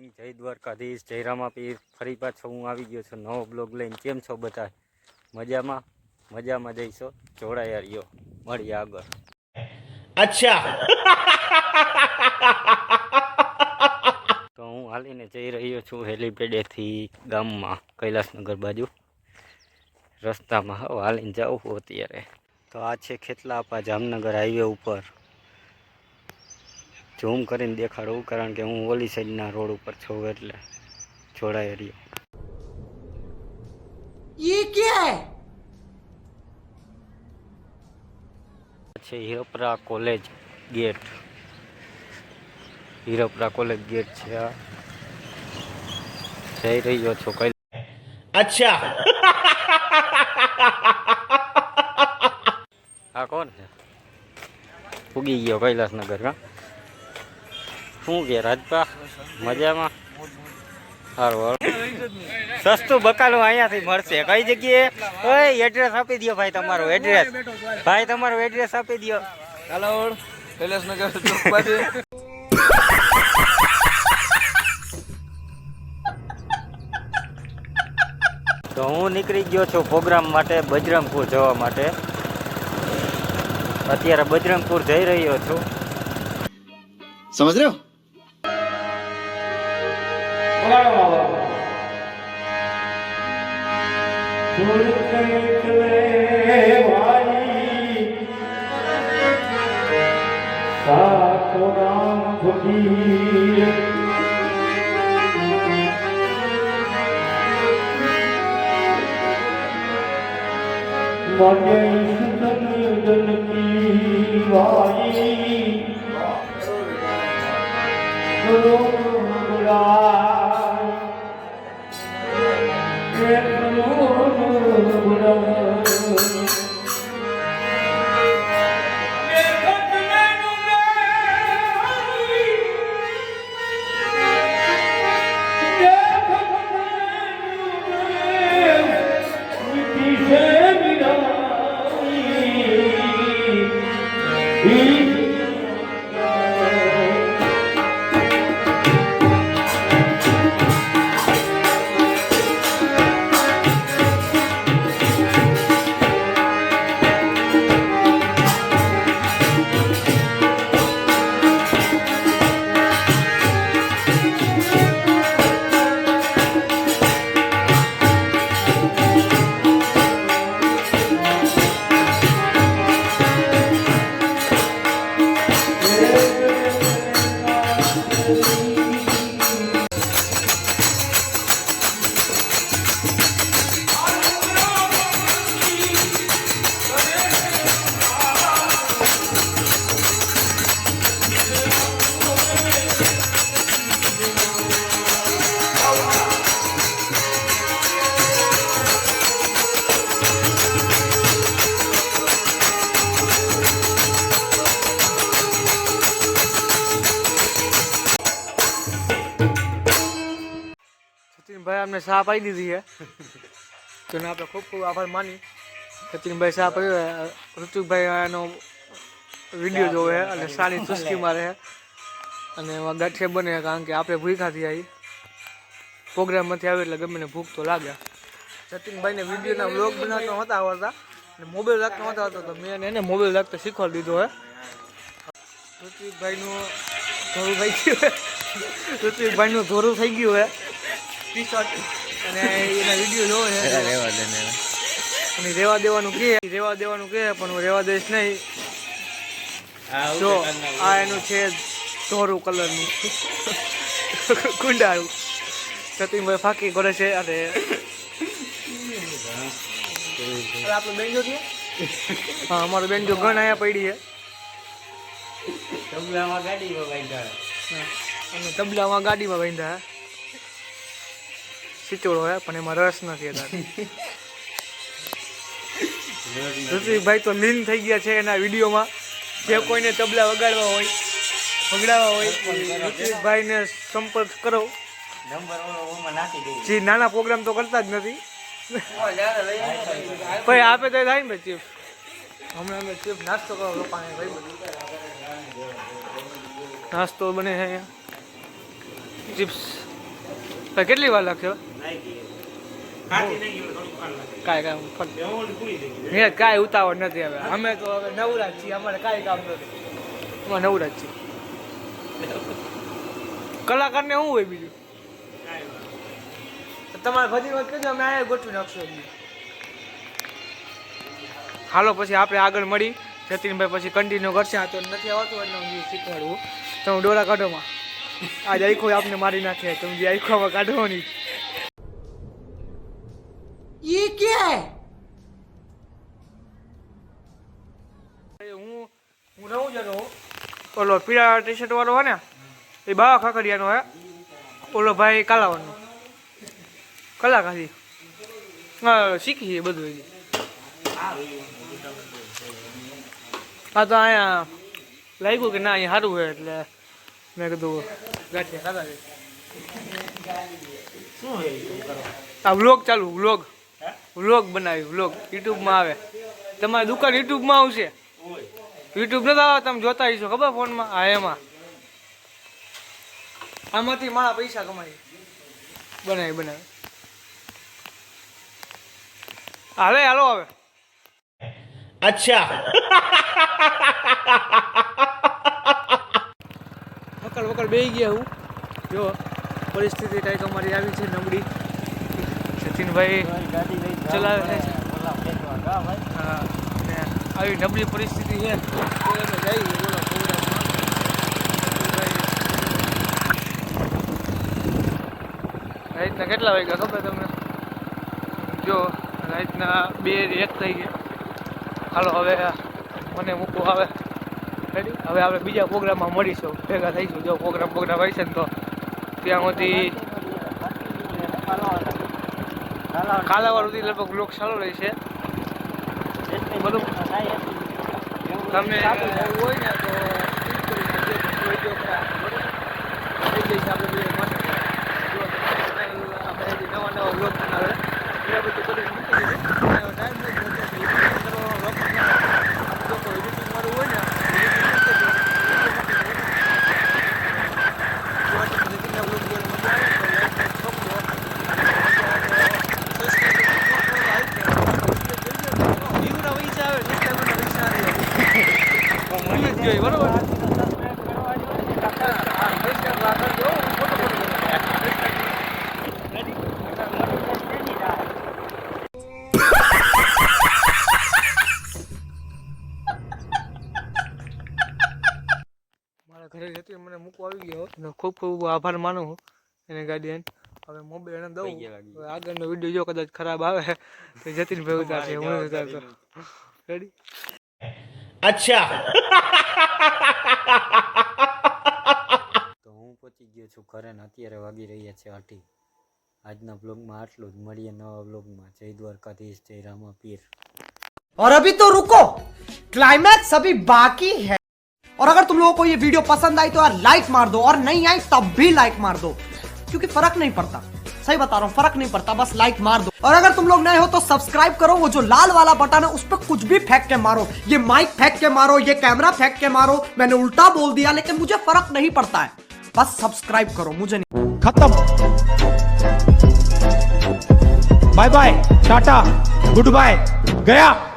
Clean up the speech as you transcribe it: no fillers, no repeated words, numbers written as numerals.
Morning, જય દ્વારકાધીશ, જય રામાપીર। ફરી પાછો હું આવી ગયો છું નવો બ્લોગ લઈને। કેમ છો બધા? મજામાં? મજામાં જઈશો? જોડાયા રહ્યો, મળીએ આગળ। અચ્છા તો હું હાલીને જઈ રહ્યો છું હેલીપેડેથી ગામમાં, કૈલાસનગર બાજુ। રસ્તામાં હાલીને જાઉં છું અત્યારે। તો આ છે ખેતલાપા જામનગર હાઈવે ઉપર। ઝૂમ કરીને દેખાડું કારણ કે હું ઓલી સાઈડના રોડ ઉપર છું એટલે જોડાઈ રહ્યો। ये क्या है? છે Hirpara college gate. Hirpara college gate છે આ। જઈ રહ્યો છું કઈ। अच्छा આ કોણ છે? ઉગી ગયો કૈલાસનગર। હા, શું કે રાજપા? મજામાં? સારું, સસ્તું બકાલું અહીંયાથી મળશે। કઈ જગ્યાએ? ઓય એડ્રેસ આપી દો ભાઈ, તમારો એડ્રેસ। ભાઈ તમારો એડ્રેસ આપી દો। કાલાવડ કૈલાસનગર ચોક પાસે। તો હું નીકળી ગયો છું પ્રોગ્રામ માટે, બજરંગપુર જવા માટે। અત્યારે બજરંગપુર જઈ રહ્યો છું। समझ रहे हो? સચિનભાઈ અમને શાહ પાઈ દીધી છે, તો એને આપણે ખૂબ ખૂબ આભાર માની। સચિનભાઈ શાહ પાડ્યો, ઋતુકભાઈ એનો વિડીયો જોવે અને શાની ચુસ્કી મારે અને એમાં ગાંઠિયા બને, કારણ કે આપણે ભૂખા થઈ આવી પ્રોગ્રામમાંથી આવે એટલે ગમે ને ભૂખ તો લાગે। સચિનભાઈને વિડીયોના વ્લોગ બનાવતા નહોતા આવડતા અને મોબાઈલ રાખતા નહોતા આવતો, તો મેં એને મોબાઈલ રાખતા શીખવાડી દીધો છે। ઋત્વિકભાઈનું ધોરું થઈ ગયું છે, ઋત્વિકભાઈનું ધોરું થઈ ગયું છે ટી શર્ટ, અને એના વિડીયો જોવે છે અને રેવા દેવાનું કહે પણ હું રેવા દઈશ નહીં। જો આ એનું છે ધોરું કલરનું કુંડાળું, સતીનભાઈ ફાંકી કરે છે। અને આપણો બેન જો, હા અમારો બેન જો ઘણ અહીંયા પડી છે, તબલામાં ગાડીમાં બાંધ્યા અને તબલામાં ગાડીમાં બાંધ્યા સિચોડો હે, પણ એમાં રસ નથી। ઋત્વિકભાઈ તો લીન થઈ ગયા છે એના વિડીયોમાં। જે કોઈને તબલા વગાડવા હોય ઋત્વિકભાઈને સંપર્ક કરો। જે નાના પ્રોગ્રામ તો કરતા જ નથી, ભાઈ આપે તો થાય ને ભાઈ ચીફ। હમણાં અમે ચીફ નાસ્તો કરો લોકોને, ભાઈ નાસ્તો બને છે અહીંયા, ચિપ્સ તો કેટલી વાર લાગશે કાંઈ ઉતાવળ નથી હવે અમે તો હવે નવરાજ છીએ અમારે કાંઈ કામ નથી અમે નવરાજ છીએ કલાકારને શું હોય બીજું તમારે બધી વાત કહેજો અમે આ ગોઠવી નાખશું હાલો પછી આપણે આગળ મળી જતીનભાઈ પછી કન્ટિન્યુ કરશે આ તો નથી આવતું એટલે હું શીખવાડવું તમે ડોરા કાઢોમાં આજે આખો આપને મારી નાખે તમે જે આખોમાં કાઢવાની ये क्या है હું રહું જ રહું ઓલો પીળા ટી શર્ટ વાળો હોય ને એ બાવા ખાખરિયાનો હે ઓલો ભાઈ કાલાવાનો કલાકારી શીખી બધું હજી હા તો અહીંયા લાગ્યું કે ના અહીંયા સારું છે એટલે મેં કીધું ગાંઠિયા ખાધા છે આ વ્લોગ ચાલુ વ્લોગ બનાવી વ્લોગ યુટ્યુબમાં આવે તમારી દુકાન યુટ્યુબમાં આવશે યુટ્યુબ નથી આવે તમે જોતા હશો ખબર ફોનમાં હા એમાં આમાંથી મારા પૈસા કમાઈ બનાવી હાલે હાલો હવે अच्छा વકલ બેસી ગયા હું જો પરિસ્થિતિ કંઈક અમારી આવી છે નબળી સચિનભાઈ ચલાવે છે હા ને આવી નબળી પરિસ્થિતિ છે તો અમે જઈએ બોલો રાતના કેટલા વાગ્યા ખબર તમને જો રાતના 2-1 થઈ ગયા હાલો હવે મને મૂકવું આવે રેડી હવે આપણે બીજા પ્રોગ્રામમાં મળીશું ભેગા થઈશું જો પ્રોગ્રામ હોય છે ને તો ત્યાં સુધી ખાલાવાળું લગભગ લોક ચાલુ રહેશે બધું તમને હોય ને તો નવા બ્લોગ બનાવે ઘરે જતી મને મૂકવા આવી ગયો અને ખૂબ ખૂબ આભાર માનું હું એને ગાડી હવે મોબાઈલ એને દઉં આગળનો વિડીયો જો કદાચ ખરાબ આવે તો જતીનભાઈ ઉતારશે હું ઉતારતો રેડી अच्छा તો હું પહોંચી ગયો છું ઘરે ને અત્યારે વાગી રહ્યા છે 8 આજના બ્લોગમાં આટલું જ મળીએ નવા બ્લોગમાં જય દ્વારકાધીશ જય રામાપીર और अभी तो रुको क्लाइमैक्स अभी बाकी है और अगर तुम लोगों को ये वीडियो पसंद आई तो यार लाइक मार दो और नहीं आई तब भी लाइक मार दो क्योंकि फर्क नहीं पड़ता सही बता रहा हूँ फर्क नहीं पड़ता बस लाइक मार दो और अगर तुम लोग नए हो तो सब्सक्राइब करो वो जो लाल वाला बटन है उस पर कुछ भी फेंक के मारो ये माइक फेंक के मारो ये कैमरा फेंक के मारो मैंने उल्टा बोल दिया लेकिन मुझे फर्क नहीं पड़ता है बस सब्सक्राइब करो मुझे नहीं खत्म bye bye tata goodbye गया